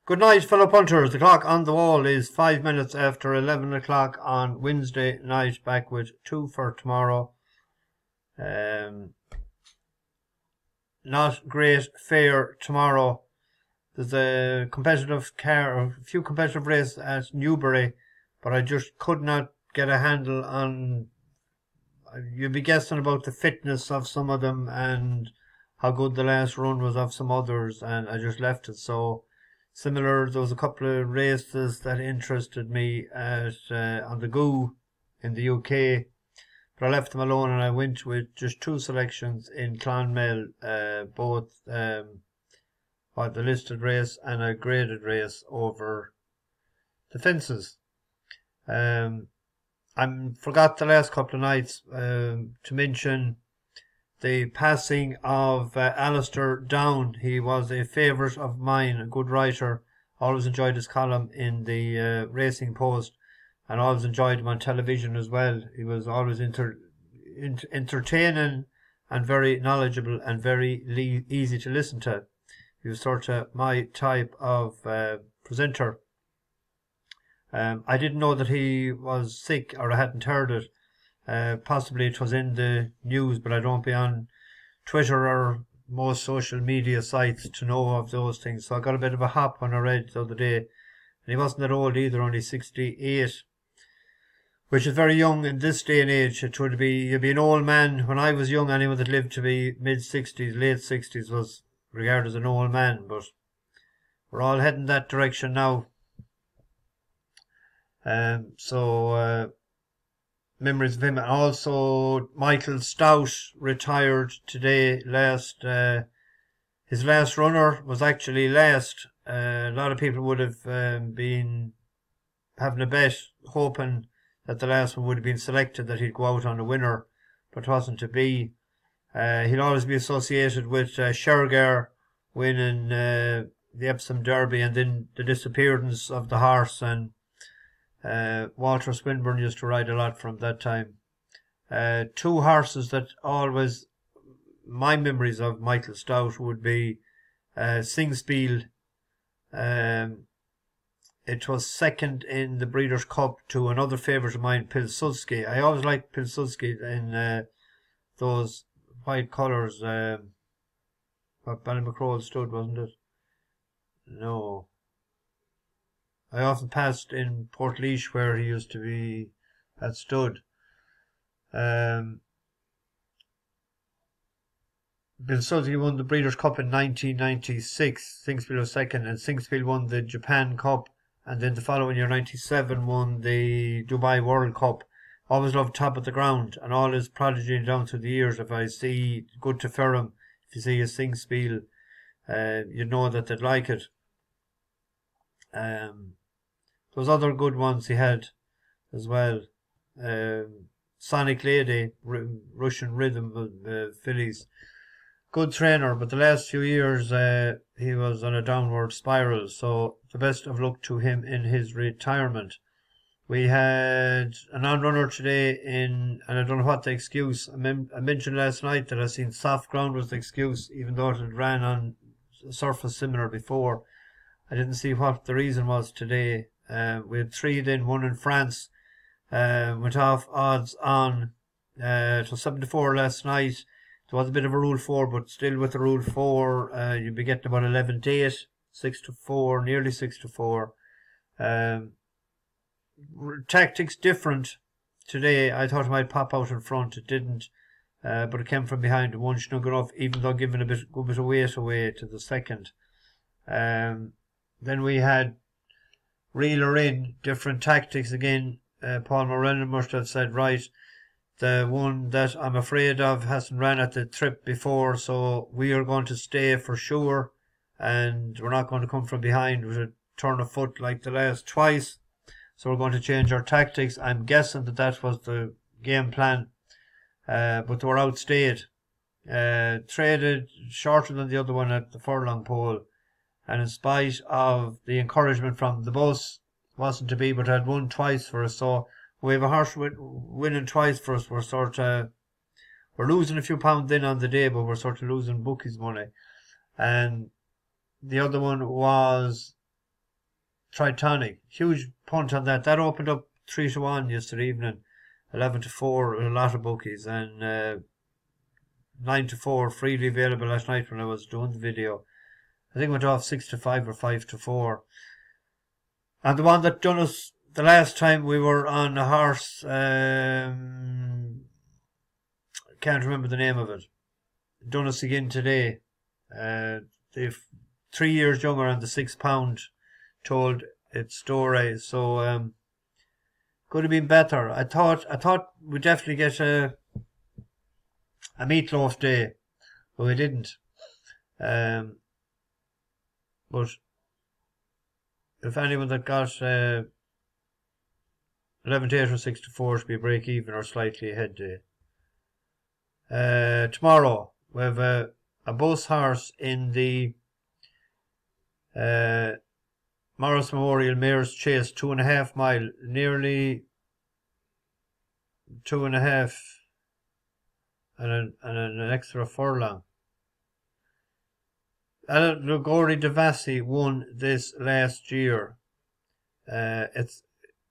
Good night, fellow punters. The clock on the wall is 5 minutes after 11 o'clock on Wednesday night, back with two for tomorrow. Not great fare tomorrow. There's a few competitive races at Newbury, but I just could not get a handle on. You'd be guessing about the fitness of some of them and how good the last run was of some others, and I just left it. So similar, there was a couple of races that interested me at on the Goo in the UK, but I left them alone and I went with just two selections in Clonmel, both the listed race and a graded race over the fences. I forgot the last couple of nights to mention the passing of Alistair Down. He was a favourite of mine, a good writer. Always enjoyed his column in the Racing Post, and always enjoyed him on television as well. He was always entertaining and very knowledgeable and very easy to listen to. He was sort of my type of presenter. I didn't know that he was sick, or I hadn't heard it. Possibly it was in the news, but I don't be on Twitter or most social media sites to know of those things. So I got a bit of a hop when I read the other day. And he wasn't that old either, only 68, which is very young in this day and age. You'd be an old man. When I was young, anyone that lived to be mid-60s, late 60s was regarded as an old man, but we're all heading that direction now. Memories of him. And also Michael Stoute retired today. His last runner was actually last. A lot of people would have been having a bet, hoping that the last one would have been selected, that he'd go out on a winner, but it wasn't to be. He'll always be associated with Shergar winning the Epsom Derby, and then the disappearance of the horse, and Walter Swinburne used to ride a lot from that time. Two horses that always, my memories of Michael Stoute would be Singspiel. It was second in the Breeders' Cup to another favourite of mine, Pilsudski. I always liked Pilsudski in those white colours. What Ballymacrole stood, wasn't it? No. I often passed in Portlaoise where he used to be at stud. Pilsudski won the Breeders' Cup in 1996. Singspiel was second, and Singspiel won the Japan Cup, and then the following year, 97, won the Dubai World Cup. Always loved Top of the Ground, and all his prodigy down through the years. If I see Good to Ferrum, if you see a Singspiel, you know that they'd like it. Those other good ones he had as well. Sonic Lady, Russian Rhythm fillies. Good trainer, but the last few years he was on a downward spiral. So the best of luck to him in his retirement. We had a non-runner today and I don't know what the excuse. I mentioned last night that I seen soft ground was the excuse, even though it had ran on a surface similar before. I didn't see what the reason was today. We had three then, one in France. Went off odds on. It was 7-4 last night. There was a bit of a Rule 4, but still with the Rule 4, you'd be getting about 11-8, 6-4, nearly 6-4. Tactics different today. I thought it might pop out in front. It didn't, but it came from behind and won snug enough, even though giving a good bit of weight away to the second. Then we had Reer in, different tactics again. Paul Morenon must have said, right, the one that I'm afraid of hasn't ran at the trip before, so we are going to stay for sure, and we're not going to come from behind with a turn of foot like the last twice. So we're going to change our tactics. I'm guessing that was the game plan, but they were outstayed. Traded shorter than the other one at the furlong pole, and in spite of the encouragement from the bus, wasn't to be, but had won twice for us. So we have a horse winning twice for us. We're losing a few pounds in on the day, but we're losing bookies money. And the other one was Tritonic. Huge punt on that. That opened up 3-1 yesterday evening, 11-4 a lot of bookies, and 9-4 freely available last night when I was doing the video. I think it went off 6-5 or 5-4. And the one that done us the last time we were on a horse, can't remember the name of it. Done us again today. They've 3 years younger and the £6 told its story. So could have been better. I thought we'd definitely get a meatloaf day, but we didn't. But if anyone that got 11-8 or 6-4 should be break even or slightly ahead day. Tomorrow we have a bus horse in the Morris Memorial Mayor's Chase, 2.5 mile, nearly 2.5 and an extra furlong. Lugori Devassi won this last year. I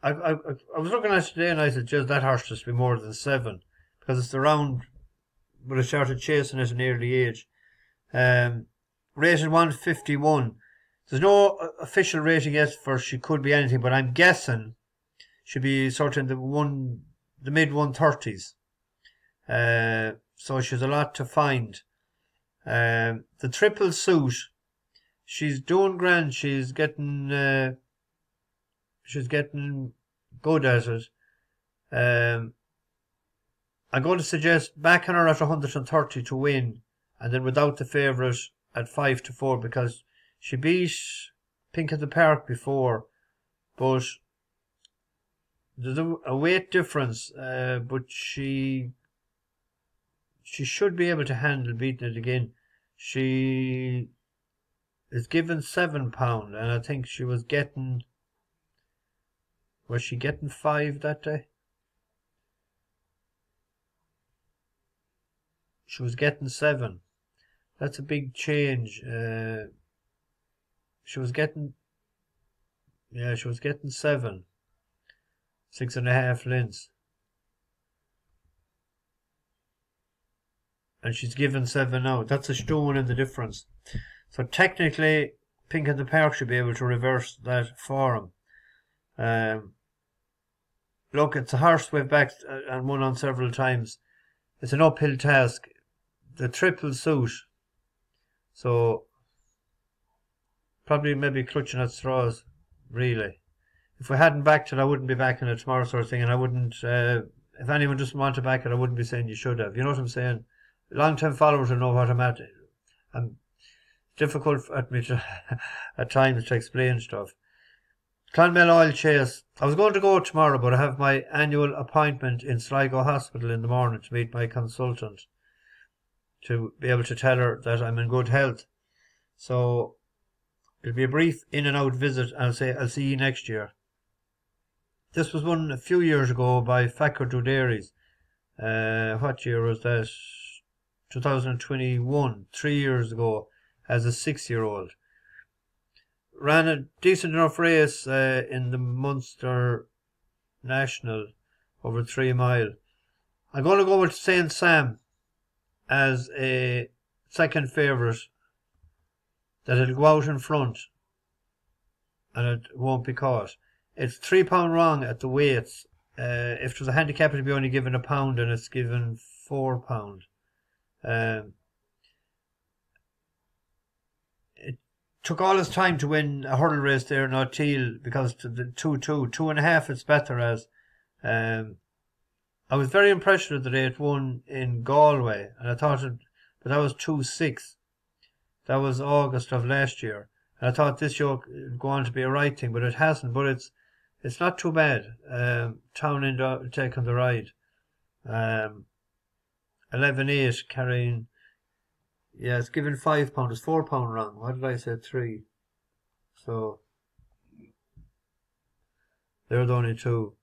was looking at it today and I said, just that horse must be more than 7 because it's the round, but I started chasing it at an early age. Rated 151. There's no official rating yet for Shecouldbeanything, but I'm guessing should be sort of in the mid 130s. So she's a lot to find. The triple suit, she's doing grand. She's getting good at it. I'm going to suggest backing her at 130 to win, and then without the favourite at 5-4 because she beat Pink at the Park before, but there's a weight difference. But she should be able to handle beating it again. She is given £7, and I think she was getting. Was she getting 5 that day? She was getting 7. That's a big change. She was getting 7. 6.5 lengths. And she's given 7 now. That's a stone in the difference. So technically, Pink in the Park should be able to reverse that for him. Look, it's a horse we've backed and won on several times. It's an uphill task. The triple suit. So, probably maybe clutching at straws, really. If we hadn't backed it, I wouldn't be backing it tomorrow sort of thing, and I wouldn't, if anyone doesn't want to back it, I wouldn't be saying you should have. You know what I'm saying? Long-term followers will know what I'm at. It's difficult at me to, at times to explain stuff. Clonmel Oil Chase. I was going to go tomorrow, but I have my annual appointment in Sligo Hospital in the morning to meet my consultant to be able to tell her that I'm in good health. So it'll be a brief in and out visit, and I'll say I'll see you next year. This was won a few years ago by Facker Dairies. What year was that? 2021, 3 years ago, as a 6-year-old. Ran a decent enough race in the Munster National over 3 mile. I'm going to go with Saint Sam as a second favourite, that it'll go out in front and it won't be caught. It's £3 wrong at the weights. If there's a handicap, it'll be only given £1 and it's given £4. It took all its time to win a hurdle race there in O'Teal because to the 2.5 it's better as. I was very impressed with the day it won in Galway, and I thought but that was 2.6. That was August of last year, and I thought this year would go on to be a right thing, but it hasn't. But it's not too bad. Townend taking the ride. 11.8 carrying. Yeah, it's given £5. It's £4 wrong. Why did I say 3? So they're the only 2.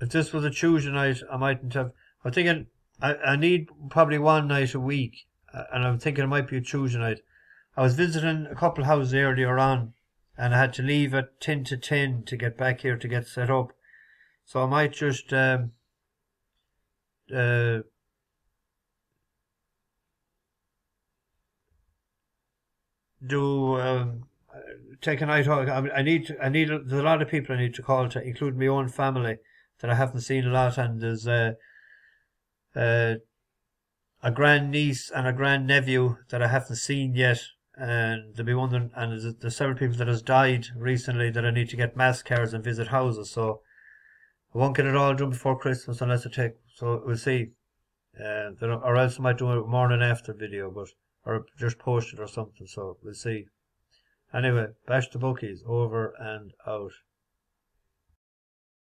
If this was a Tuesday night, I mightn't have. I'm thinking I need probably one night a week, and I'm thinking it might be a Tuesday night. I was visiting a couple houses earlier on, and I had to leave at 10 to 10 to get back here to get set up. So I might just uh, do take a night out. There's a lot of people I need to call, to include my own family that I haven't seen a lot, and there's uh, a grand niece and a grand nephew that I haven't seen yet, and there'll be one, and there's several people that has died recently that I need to get mass cards and visit houses. So I won't get it all done before Christmas unless I take. So we'll see. Or else I might do a morning after video, or just post it or something. So we'll see. Anyway, bash the bookies, over and out.